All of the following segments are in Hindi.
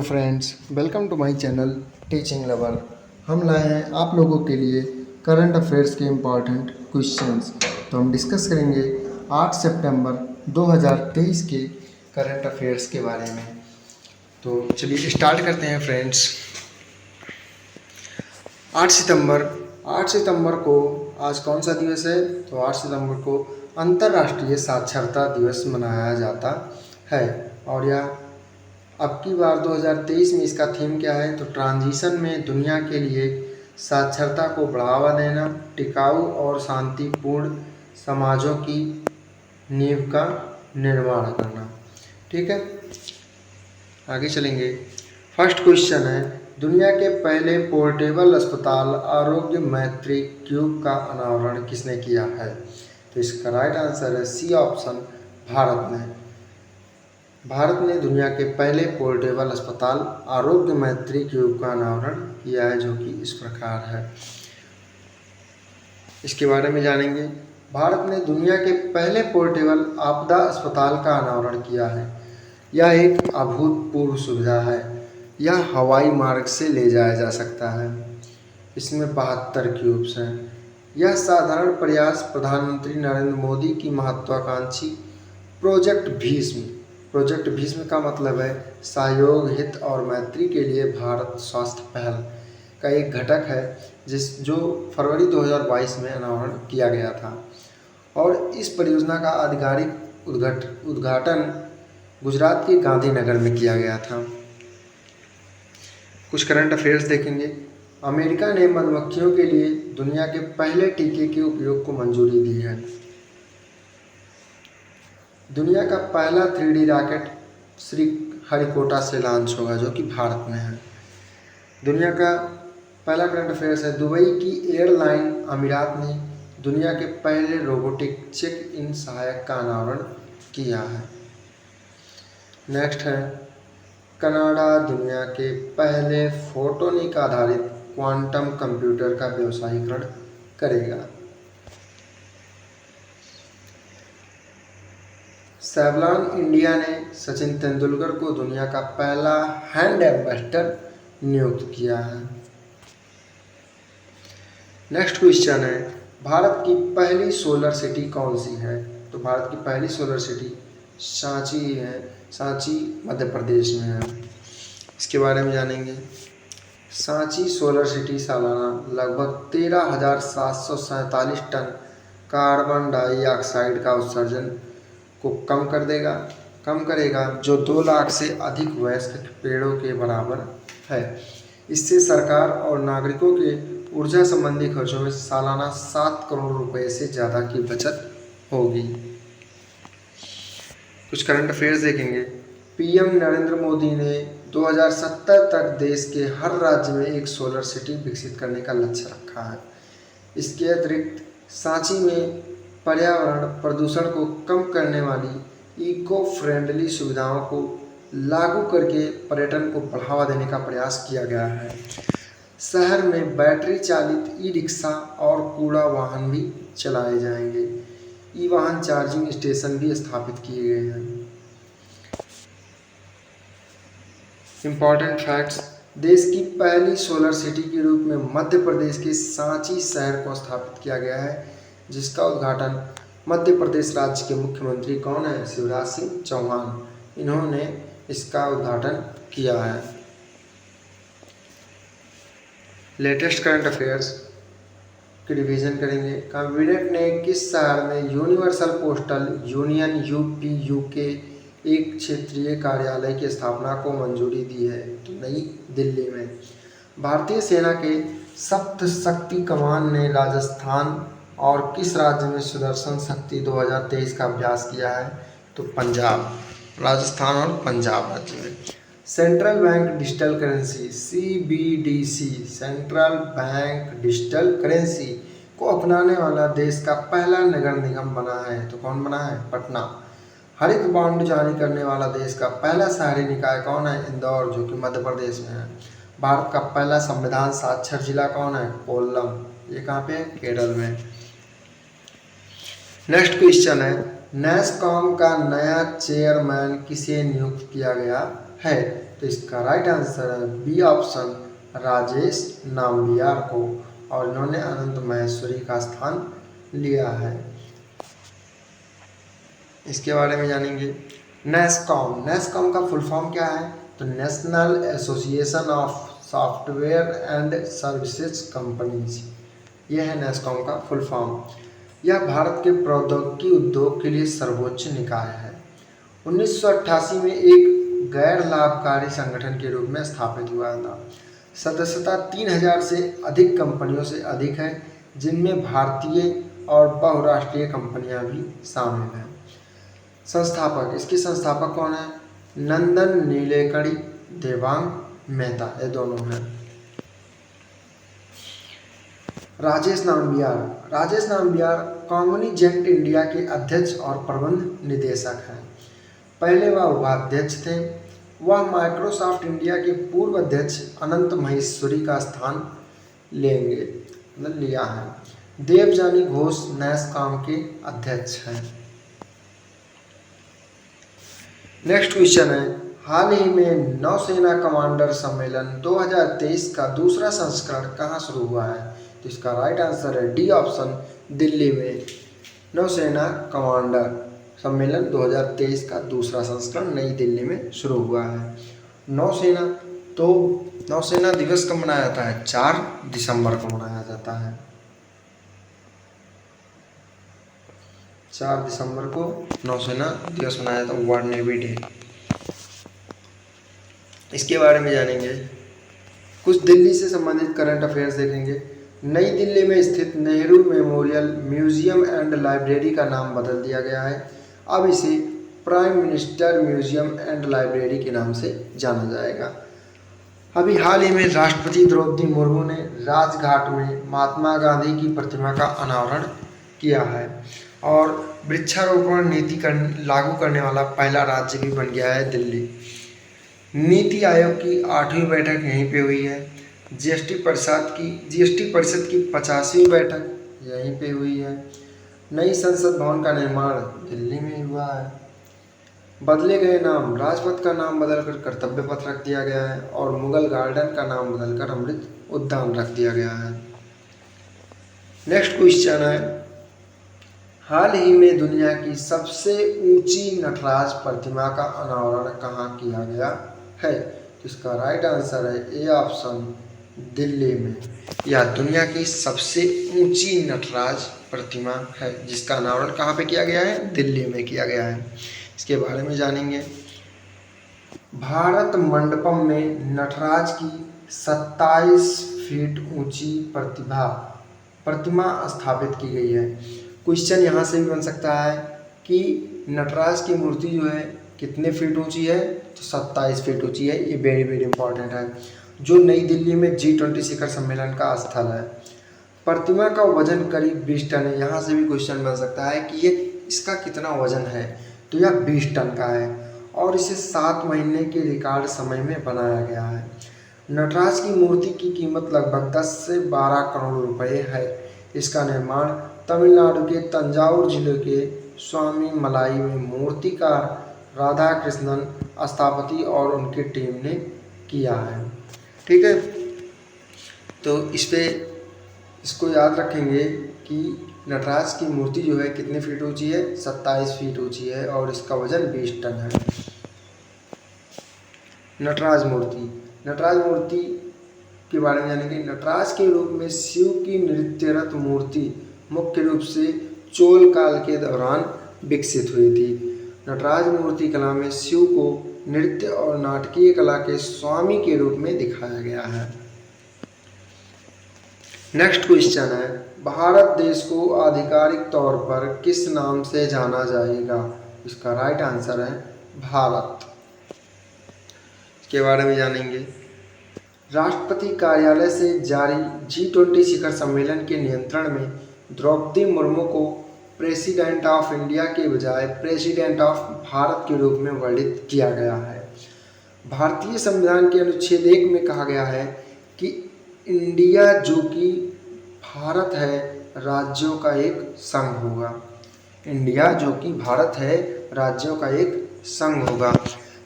Friends, welcome to my channel teaching lover. हम लाए हैं आप लोगों के लिए करंट अफेयर्स के इम्पॉर्टेंट क्वेश्चंस। तो हम डिस्कस करेंगे 8 सितंबर 2023 के करंट अफेयर्स के बारे में। तो चलिए स्टार्ट करते हैं फ्रेंड्स। 8 सितंबर को आज कौन सा दिवस है? तो 8 सितंबर को अंतर्राष्ट्रीय साक्षरता दिवस मनाया जाता है। और यह अब की बार 2023 में इसका थीम क्या है? तो ट्रांजिशन में दुनिया के लिए साक्षरता को बढ़ावा देना, टिकाऊ और शांतिपूर्ण समाजों की नींव का निर्माण करना। ठीक है, आगे चलेंगे। फर्स्ट क्वेश्चन है, दुनिया के पहले पोर्टेबल अस्पताल आरोग्य मैत्री क्यूब का अनावरण किसने किया है? तो इसका राइट आंसर है सी ऑप्शन, भारत ने दुनिया के पहले पोर्टेबल अस्पताल आरोग्य मैत्री क्यूब का अनावरण किया है, जो कि इस प्रकार है। इसके बारे में जानेंगे। भारत ने दुनिया के पहले पोर्टेबल आपदा अस्पताल का अनावरण किया है। यह एक अभूतपूर्व सुविधा है। यह हवाई मार्ग से ले जाया जा सकता है। इसमें 72 क्यूब्स हैं। यह साधारण प्रयास प्रधानमंत्री नरेंद्र मोदी की महत्वाकांक्षी प्रोजेक्ट भीष्म का मतलब है सहयोग, हित और मैत्री के लिए भारत स्वास्थ्य पहल का एक घटक है, जो फरवरी 2022 में अनावरण किया गया था। और इस परियोजना का आधिकारिक उद्घाटन गुजरात के गांधीनगर में किया गया था। कुछ करंट अफेयर्स देखेंगे। अमेरिका ने मधुमक्खियों के लिए दुनिया के पहले टीके के उपयोग को मंजूरी दी है। दुनिया का पहला 3D रॉकेट श्रीहरिकोटा से लॉन्च होगा, जो कि भारत में है। दुनिया का पहला करंट अफेयर्स है, दुबई की एयरलाइन अमीरात ने दुनिया के पहले रोबोटिक चेक इन सहायक का अनावरण किया है। नेक्स्ट है, कनाडा दुनिया के पहले फोटोनिक आधारित क्वांटम कंप्यूटर का व्यवसायीकरण करेगा। सेवलॉन इंडिया ने सचिन तेंदुलकर को दुनिया का पहला हैंड एम्बेसडर नियुक्त किया है। नेक्स्ट क्वेश्चन है, भारत की पहली सोलर सिटी कौन सी है? तो भारत की पहली सोलर सिटी सांची है। सांची मध्य प्रदेश में है। इसके बारे में जानेंगे। सांची सोलर सिटी सालाना लगभग 13,747 टन कार्बन डाइऑक्साइड का उत्सर्जन को कम करेगा, जो 2 लाख से अधिक वयस्क पेड़ों के बराबर है। इससे सरकार और नागरिकों के ऊर्जा संबंधी खर्चों में सालाना 7 करोड़ रुपए से ज़्यादा की बचत होगी। कुछ करंट अफेयर्स देखेंगे। पीएम नरेंद्र मोदी ने 2070 तक देश के हर राज्य में एक सोलर सिटी विकसित करने का लक्ष्य रखा है। इसके अतिरिक्त सांची में पर्यावरण प्रदूषण को कम करने वाली इको फ्रेंडली सुविधाओं को लागू करके पर्यटन को बढ़ावा देने का प्रयास किया गया है। शहर में बैटरी चालित ई रिक्शा और कूड़ा वाहन भी चलाए जाएंगे। ई वाहन चार्जिंग स्टेशन भी स्थापित किए गए हैं। इम्पॉर्टेंट फैक्ट्स, देश की पहली सोलर सिटी के रूप में मध्य प्रदेश के सांची शहर को स्थापित किया गया है, जिसका उद्घाटन मध्य प्रदेश राज्य के मुख्यमंत्री कौन है? शिवराज सिंह चौहान। इन्होंने इसका उद्घाटन किया है। लेटेस्ट करंट अफेयर्स की रिवीजन करेंगे। कैबिनेट ने किस शहर में यूनिवर्सल पोस्टल यूनियन यूके एक क्षेत्रीय कार्यालय की स्थापना को मंजूरी दी है? तो नई दिल्ली में। भारतीय सेना के सप्त शक्ति कमान ने राजस्थान और किस राज्य में सुदर्शन शक्ति 2023 का अभ्यास किया है? तो पंजाब, राजस्थान और पंजाब राज्य में। Central bank digital currency CBDC central bank digital currency को अपनाने वाला देश का पहला नगर निगम बना है। तो कौन बना है? पटना। हरित बॉन्ड जारी करने वाला देश का पहला शहरी निकाय कौन है? इंदौर, जो कि मध्य प्रदेश में है। भारत का पहला संविधान साक्षर जिला कौन है? कोल्लम। ये कहाँ पे है? केरल में। नेक्स्ट क्वेश्चन है, नैसकॉम का नया चेयरमैन किसे नियुक्त किया गया है? तो इसका राइट आंसर है बी ऑप्शन, राजेश नाम्बियार को, और इन्होंने अनंत महेश्वरी का स्थान लिया है। इसके बारे में जानेंगे। नेस्कॉम, नेस्कॉम का फुल फॉर्म क्या है? तो national association of software and services companies, यह है नेस्कॉम का फुल फॉर्म। यह भारत के प्रौद्योगिकी उद्योग के लिए सर्वोच्च निकाय है। 1988 में एक गैर लाभकारी संगठन के रूप में स्थापित हुआ था। सदस्यता 3000 से अधिक कंपनियों से अधिक है, जिनमें भारतीय और बहुराष्ट्रीय कंपनियां भी शामिल हैं। संस्थापक, इसके संस्थापक कौन है? नंदन नीलेकणी, देवांग मेहता, ये दोनों हैं। राजेश नाम्बियार, राजेश नाम्बियार कॉग्निजेंट इंडिया के अध्यक्ष और प्रबंध निदेशक हैं। पहले वह उपाध्यक्ष थे। वह माइक्रोसॉफ्ट इंडिया के पूर्व अध्यक्ष अनंत महेश्वरी का स्थान लेंगे, मतलब लिया है। देवजानी घोष नेस्कॉम के अध्यक्ष हैं। नेक्स्ट क्वेश्चन है, हाल ही में नौसेना कमांडर सम्मेलन 2023 का दूसरा संस्करण कहाँ शुरू हुआ है? तो इसका राइट आंसर है डी ऑप्शन, दिल्ली में। नौसेना कमांडर सम्मेलन 2023 का दूसरा संस्करण नई दिल्ली में शुरू हुआ है। नौसेना, तो नौसेना दिवस कब मनाया जाता है? 4 दिसंबर को मनाया जाता है। 4 दिसंबर को नौसेना दिवस मनाया जाता है, वर्ल्ड नेवी डे। इसके बारे में जानेंगे। कुछ दिल्ली से संबंधित करंट अफेयर्स देखेंगे। नई दिल्ली में स्थित Nehru memorial museum and library का नाम बदल दिया गया है। अब इसे prime minister museum and library के नाम से जाना जाएगा। अभी हाल ही में राष्ट्रपति द्रौपदी मुर्मू ने राजघाट में महात्मा गांधी की प्रतिमा का अनावरण किया है, और वृक्षारोपण नीति लागू करने वाला पहला राज्य भी बन गया है दिल्ली। नीति आयोग की 8वीं बैठक यहीं पे हुई है। जीएसटी परिषद की 50वीं बैठक यहीं पे हुई है। नई संसद भवन का निर्माण दिल्ली में हुआ है। बदले गए नाम, राजपथ का नाम बदलकर कर्तव्य पथ रख दिया गया है, और मुगल गार्डन का नाम बदलकर अमृत उद्यान रख दिया गया है। नेक्स्ट क्वेश्चन है, हाल ही में दुनिया की सबसे ऊंची नटराज प्रतिमा का अनावरण कहाँ किया गया है? तो इसका राइट आंसर है ए ऑप्शन, दिल्ली में। यह दुनिया की सबसे ऊंची नटराज प्रतिमा है, जिसका अनावरण कहाँ पे किया गया है? दिल्ली में किया गया है। इसके बारे में जानेंगे। भारत मंडपम में नटराज की 27 फीट ऊंची प्रतिमा स्थापित की गई है। क्वेश्चन यहाँ से भी बन सकता है कि नटराज की मूर्ति जो है कितने फीट ऊंची है? तो 27 फीट ऊंची है। ये वेरी वेरी इंपॉर्टेंट है, जो नई दिल्ली में G20 शिखर सम्मेलन का स्थल है। प्रतिमा का वजन करीब 20 टन है। यहाँ से भी क्वेश्चन बन सकता है कि ये इसका कितना वजन है? तो यह 20 टन का है, और इसे 7 महीने के रिकॉर्ड समय में बनाया गया है। नटराज की मूर्ति की कीमत लगभग 10 से 12 करोड़ रुपए है। इसका निर्माण तमिलनाडु के तंजावुर जिले के स्वामी मलाई में मूर्तिकार राधा कृष्णन स्थापति और उनकी टीम ने किया है। ठीक है, तो इसको याद रखेंगे कि नटराज की मूर्ति जो है कितने फीट ऊंची है? 27 फीट ऊंची है, और इसका वजन 20 टन है। नटराज मूर्ति के बारे में जानेंगे। नटराज के रूप में शिव की नृत्यरत मूर्ति मुख्य रूप से चोल काल के दौरान विकसित हुई थी। नटराज मूर्ति कला में शिव को नृत्य और नाटकीय कला के स्वामी के रूप में दिखाया गया है। नेक्स्ट क्वेश्चन है, भारत देश को आधिकारिक तौर पर किस नाम से जाना जाएगा? इसका राइट आंसर है भारत। इसके बारे में जानेंगे। राष्ट्रपति कार्यालय से जारी G20 शिखर सम्मेलन के नियंत्रण में द्रौपदी मुर्मू को प्रेसिडेंट ऑफ इंडिया के बजाय प्रेसिडेंट ऑफ भारत के रूप में वर्णित किया गया है। भारतीय संविधान के अनुच्छेद 1 में कहा गया है कि इंडिया जो कि भारत है राज्यों का एक संघ होगा। इंडिया जो कि भारत है राज्यों का एक संघ होगा।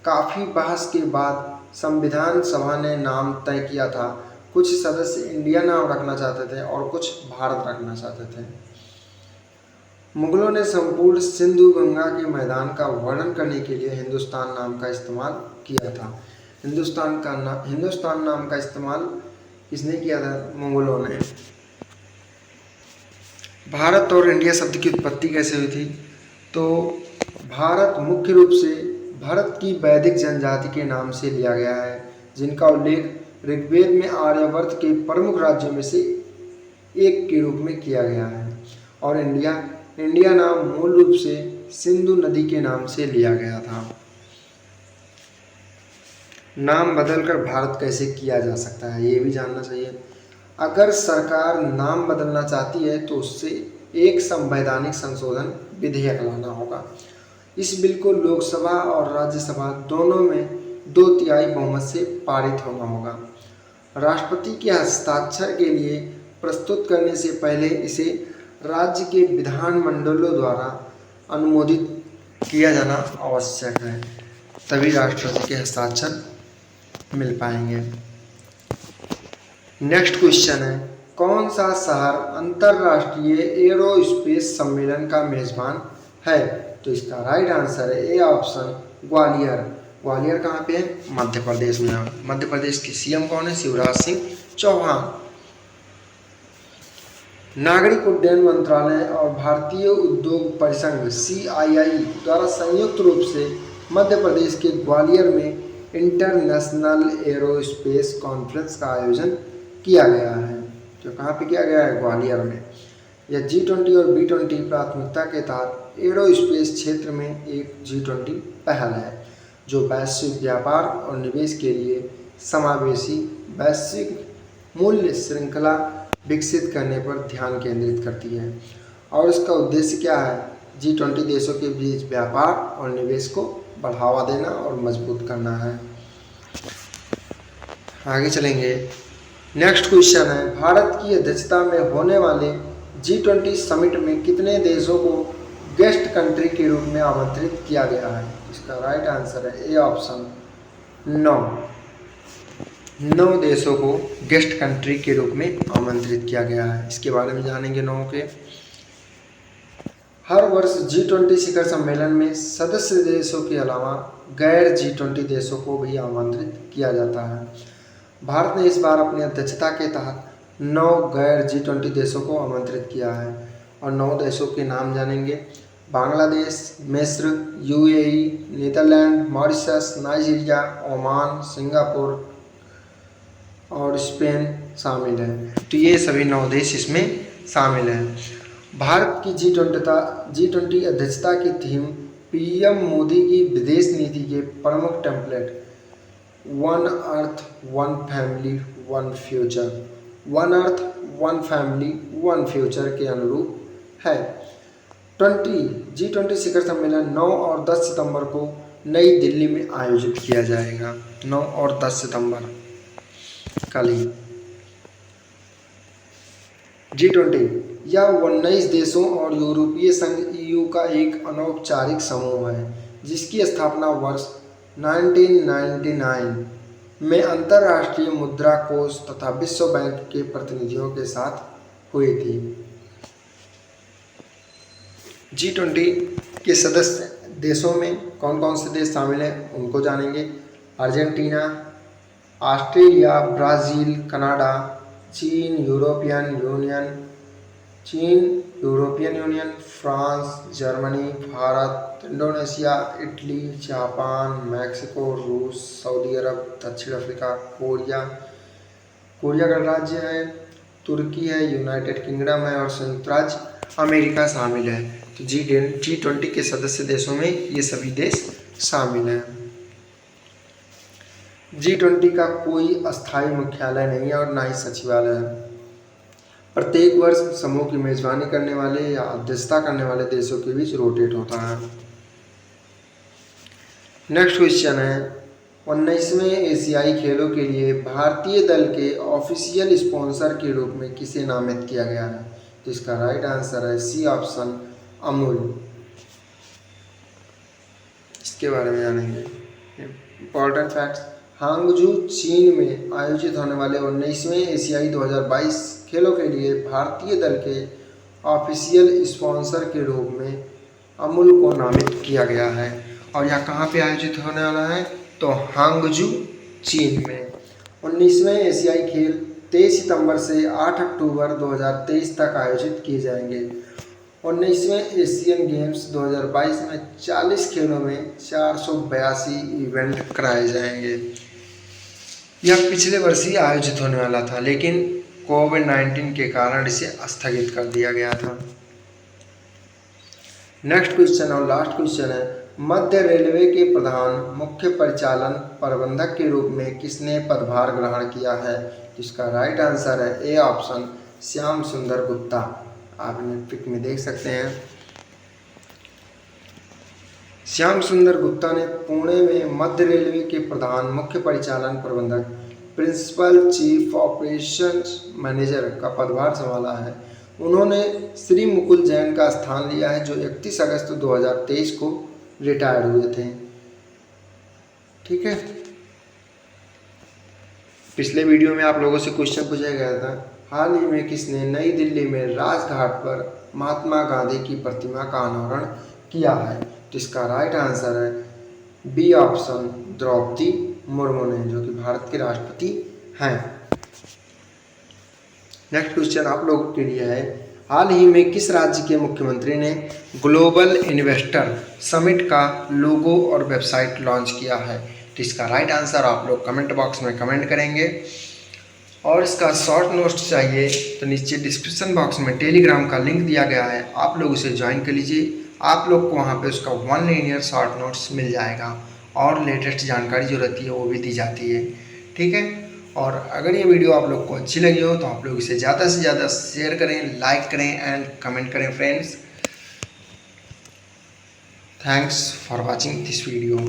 काफ़ी बहस के बाद संविधान सभा ने नाम तय किया था? कुछ सदस्य इंडिया नाम रखना चाहते थे और कुछ भारत रखना चाहते थे। मुगलों ने संपूर्ण सिंधु गंगा के मैदान का वर्णन करने के लिए हिंदुस्तान नाम का इस्तेमाल किया था। हिंदुस्तान नाम का इस्तेमाल किसने किया था? मुगलों ने। भारत और इंडिया शब्द की उत्पत्ति कैसे हुई थी? तो भारत मुख्य रूप से भारत की वैदिक जनजाति के नाम से लिया गया है, जिनका उल्लेख ऋग्वेद में आर्यावर्त के प्रमुख राज्यों में से एक के रूप में किया गया है। और इंडिया नाम मूल रूप से सिंधु नदी के नाम से लिया गया था। नाम बदलकर भारत कैसे किया जा सकता है, ये भी जानना चाहिए। अगर सरकार नाम बदलना चाहती है तो उससे एक संवैधानिक संशोधन विधेयक लाना होगा। इस बिल को लोकसभा और राज्यसभा दोनों में 2/3 बहुमत से पारित होना होगा। राष्ट्रपति के हस्ताक्षर के लिए प्रस्तुत करने से पहले इसे राज्य के विधानमंडलों द्वारा अनुमोदित किया जाना आवश्यक है, तभी राष्ट्रपति के हस्ताक्षर मिल पाएंगे। नेक्स्ट क्वेश्चन है, कौन सा शहर अंतर्राष्ट्रीय एरोस्पेस सम्मेलन का मेजबान है? तो इसका राइट आंसर है ए ऑप्शन, ग्वालियर। ग्वालियर कहाँ पे है? मध्य प्रदेश में। मध्य प्रदेश के सीएम कौन है? शिवराज सिंह चौहान। नागरिक उड्डयन मंत्रालय और भारतीय उद्योग परिसंघ CII द्वारा संयुक्त रूप से मध्य प्रदेश के ग्वालियर में इंटरनेशनल एरोस्पेस कॉन्फ्रेंस का आयोजन किया गया है। तो कहाँ पे किया गया है? ग्वालियर में। यह G20 और B20 प्राथमिकता के तहत एरोस्पेस क्षेत्र में एक G20 पहल है, जो वैश्विक व्यापार और निवेश के लिए समावेशी वैश्विक मूल्य श्रृंखला विकसित करने पर ध्यान केंद्रित करती है। और इसका उद्देश्य क्या है? G20 देशों के बीच व्यापार और निवेश को बढ़ावा देना और मजबूत करना है। आगे चलेंगे। नेक्स्ट क्वेश्चन है, भारत की अध्यक्षता में होने वाले G20 समिट में कितने देशों को गेस्ट कंट्री के रूप में आमंत्रित किया गया है? इसका राइट आंसर है ए ऑप्शन, 9 देशों को गेस्ट कंट्री के रूप में आमंत्रित किया गया है। इसके बारे में जानेंगे 9 के। हर वर्ष G20 शिखर सम्मेलन में सदस्य देशों के अलावा गैर G20 देशों को भी आमंत्रित किया जाता है। भारत ने इस बार अपनी अध्यक्षता के तहत 9 गैर G20 देशों को आमंत्रित किया है। और 9 देशों के नाम जानेंगे। बांग्लादेश, मिस्र, UAE, Netherlands, Mauritius, Nigeria, Oman, Singapore और स्पेन शामिल है। तो ये सभी 9 देश इसमें शामिल हैं। भारत की G20 अध्यक्षता की थीम PM मोदी की विदेश नीति के प्रमुख template one earth one family one future, one earth one family one future के अनुरूप है। G20 शिखर सम्मेलन 9 और 10 सितंबर को नई दिल्ली में आयोजित किया जाएगा। 9 और 10 सितंबर कल ही। G20 यह 19 देशों और यूरोपीय संघ EU का एक अनौपचारिक समूह है, जिसकी स्थापना वर्ष 1999 में अंतर्राष्ट्रीय मुद्रा कोष तथा विश्व बैंक के प्रतिनिधियों के साथ हुई थी। G20 के सदस्य देशों में कौन कौन से देश शामिल हैं उनको जानेंगे। अर्जेंटीना, ऑस्ट्रेलिया, ब्राज़ील, कनाडा, चीन, European union, France, Germany, Bharat, Indonesia, Italy, Japan, Mexico, रूस, सऊदी अरब, दक्षिण अफ्रीका, कोरिया गणराज्य है, तुर्की है, यूनाइटेड किंगडम है और संयुक्त राज्य अमेरिका शामिल है। तो G20 के सदस्य देशों में ये सभी देश शामिल हैं। G20 का कोई अस्थायी मुख्यालय नहीं है और ना ही सचिवालय है। प्रत्येक वर्ष समूह की मेजबानी करने वाले या अध्यक्षता करने वाले देशों के बीच रोटेट होता है। नेक्स्ट क्वेश्चन है, 19वें एशियाई खेलों के लिए भारतीय दल के ऑफिशियल स्पॉन्सर के रूप में किसे नामित किया गया है? तो इसका राइट आंसर है सी ऑप्शन, अमूल। इसके बारे में जानेंगे। इंपॉर्टेंट फैक्ट्स, हांगझू चीन में आयोजित होने वाले 19वें एशियाई 2022 खेलों के लिए भारतीय दल के ऑफिशियल स्पॉन्सर के रूप में अमूल को नामित किया गया है। और यह कहाँ पे आयोजित होने वाला है? तो हांगझू चीन में। 19वें एशियाई खेल 23 सितंबर से 8 अक्टूबर 2023 तक आयोजित किए जाएंगे। 19वें एशियन गेम्स 2022 में 40 खेलों में 482 इवेंट कराए जाएंगे। यह पिछले वर्ष ही आयोजित होने वाला था, लेकिन कोविड-19 के कारण इसे स्थगित कर दिया गया था। नेक्स्ट क्वेश्चन और लास्ट क्वेश्चन है, मध्य रेलवे के प्रधान मुख्य परिचालन प्रबंधक के रूप में किसने पदभार ग्रहण किया है? जिसका राइट आंसर है ए ऑप्शन, श्याम सुंदर गुप्ता। आप पिक में देख सकते हैं। श्याम सुंदर गुप्ता ने पुणे में मध्य रेलवे के प्रधान मुख्य परिचालन प्रबंधक प्रिंसिपल चीफ ऑपरेशंस मैनेजर का पदभार संभाला है। उन्होंने श्री मुकुल जैन का स्थान लिया है, जो 31 अगस्त 2023 को रिटायर हुए थे। ठीक है, पिछले वीडियो में आप लोगों से क्वेश्चन पूछा गया था, हाल ही में किसने नई दिल्ली में राजघाट पर महात्मा गांधी की प्रतिमा का अनावरण किया है? तो इसका राइट आंसर है बी ऑप्शन, द्रौपदी मुर्मू ने, जो कि भारत के राष्ट्रपति हैं। नेक्स्ट क्वेश्चन आप लोगों के लिए है, हाल ही में किस राज्य के मुख्यमंत्री ने ग्लोबल इन्वेस्टर समिट का लोगो और वेबसाइट लॉन्च किया है? तो इसका राइट आंसर आप लोग कमेंट बॉक्स में कमेंट करेंगे। और इसका शॉर्ट नोट्स चाहिए तो नीचे डिस्क्रिप्शन बॉक्स में टेलीग्राम का लिंक दिया गया है, आप लोग उसे ज्वाइन कर लीजिए। आप लोग को वहाँ पे उसका 1 लिनियर शॉर्ट नोट्स मिल जाएगा और लेटेस्ट जानकारी जो रहती है वो भी दी जाती है। ठीक है, और अगर ये वीडियो आप लोग को अच्छी लगी हो तो आप लोग इसे ज़्यादा से ज़्यादा शेयर करें, लाइक करें एंड कमेंट करें friends. Thanks for watching this video.